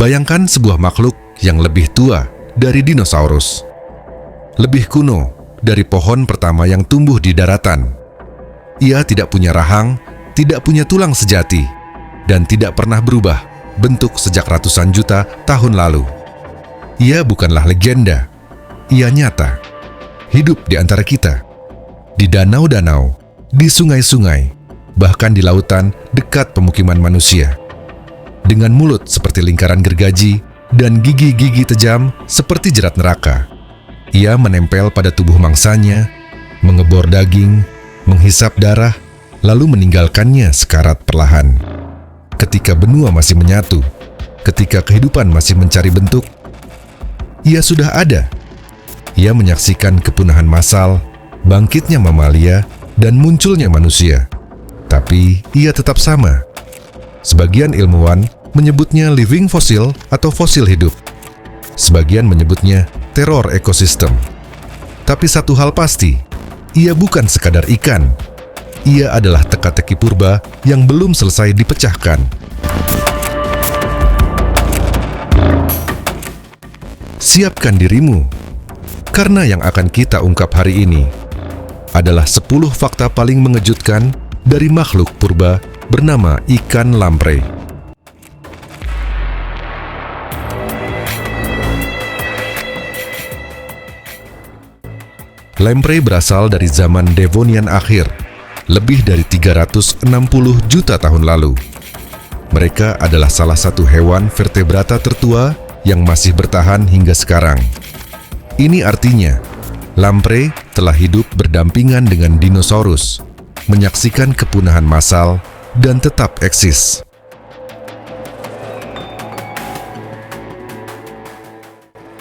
Bayangkan sebuah makhluk yang lebih tua dari dinosaurus, lebih kuno dari pohon pertama yang tumbuh di daratan. Ia tidak punya rahang, tidak punya tulang sejati, dan tidak pernah berubah bentuk sejak ratusan juta tahun lalu. Ia bukanlah legenda, ia nyata, hidup di antara kita, di danau-danau, di sungai-sungai, bahkan di lautan dekat pemukiman manusia. Dengan mulut seperti lingkaran gergaji dan gigi-gigi tajam seperti jerat neraka, ia menempel pada tubuh mangsanya, mengebor daging, menghisap darah, lalu meninggalkannya sekarat perlahan. Ketika benua masih menyatu, ketika kehidupan masih mencari bentuk, ia sudah ada. Ia menyaksikan kepunahan massal, bangkitnya mamalia, dan munculnya manusia. Tapi ia tetap sama. Sebagian ilmuwan menyebutnya living fossil atau fosil hidup. Sebagian menyebutnya teror ekosistem. Tapi satu hal pasti, ia bukan sekadar ikan. Ia adalah teka-teki purba yang belum selesai dipecahkan. Siapkan dirimu, karena yang akan kita ungkap hari ini adalah 10 fakta paling mengejutkan dari makhluk purba bernama ikan lamprey. Lamprey berasal dari zaman Devonian akhir, lebih dari 360 juta tahun lalu. Mereka adalah salah satu hewan vertebrata tertua yang masih bertahan hingga sekarang. Ini artinya, lamprey telah hidup berdampingan dengan dinosaurus, menyaksikan kepunahan massal, dan tetap eksis.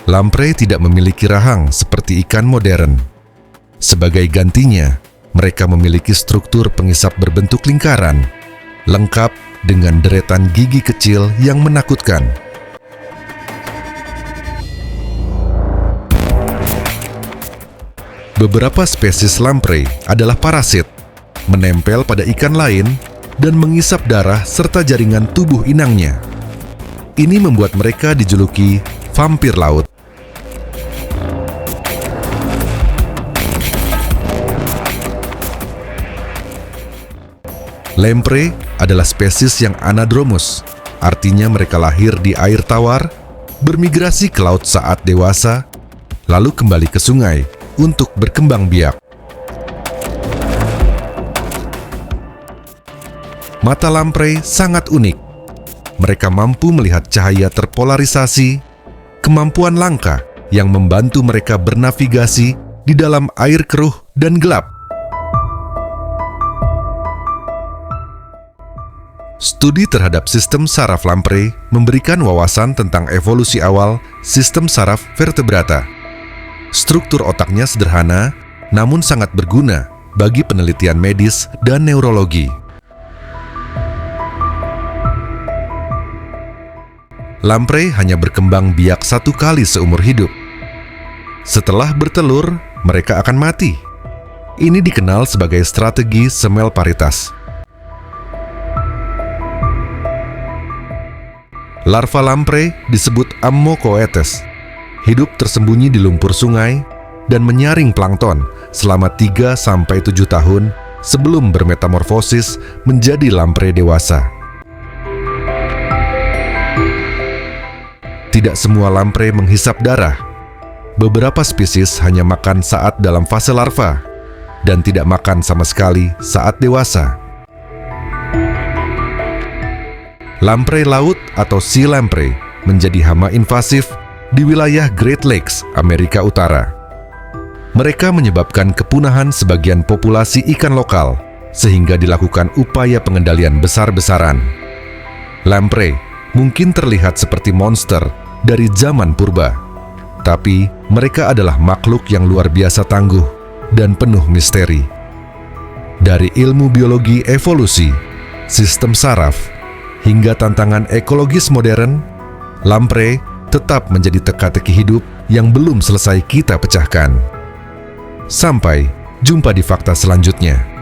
Lamprey tidak memiliki rahang seperti ikan modern. Sebagai gantinya, mereka memiliki struktur pengisap berbentuk lingkaran, lengkap dengan deretan gigi kecil yang menakutkan. Beberapa spesies lamprey adalah parasit, menempel pada ikan lain dan mengisap darah serta jaringan tubuh inangnya. Ini membuat mereka dijuluki vampir laut. Lamprey adalah spesies yang anadromous, artinya mereka lahir di air tawar, bermigrasi ke laut saat dewasa, lalu kembali ke sungai untuk berkembang biak. Mata lamprey sangat unik. Mereka mampu melihat cahaya terpolarisasi, kemampuan langka yang membantu mereka bernavigasi di dalam air keruh dan gelap. Studi terhadap sistem saraf lamprey memberikan wawasan tentang evolusi awal sistem saraf vertebrata. Struktur otaknya sederhana, namun sangat berguna bagi penelitian medis dan neurologi. Lamprey hanya berkembang biak 1 kali seumur hidup. Setelah bertelur, mereka akan mati. Ini dikenal sebagai strategi semel paritas. Larva lamprey disebut Ammocoetes, hidup tersembunyi di lumpur sungai dan menyaring plankton selama 3-7 tahun sebelum bermetamorfosis menjadi lamprey dewasa. Tidak semua lamprey menghisap darah. Beberapa spesies hanya makan saat dalam fase larva dan tidak makan sama sekali saat dewasa. Lamprey laut atau sea lamprey menjadi hama invasif di wilayah Great Lakes, Amerika Utara. Mereka menyebabkan kepunahan sebagian populasi ikan lokal, sehingga dilakukan upaya pengendalian besar-besaran. Lamprey mungkin terlihat seperti monster dari zaman purba, tapi mereka adalah makhluk yang luar biasa tangguh dan penuh misteri. Dari ilmu biologi evolusi, sistem saraf, hingga tantangan ekologis modern, lamprey tetap menjadi teka-teki hidup yang belum selesai kita pecahkan. Sampai jumpa di fakta selanjutnya.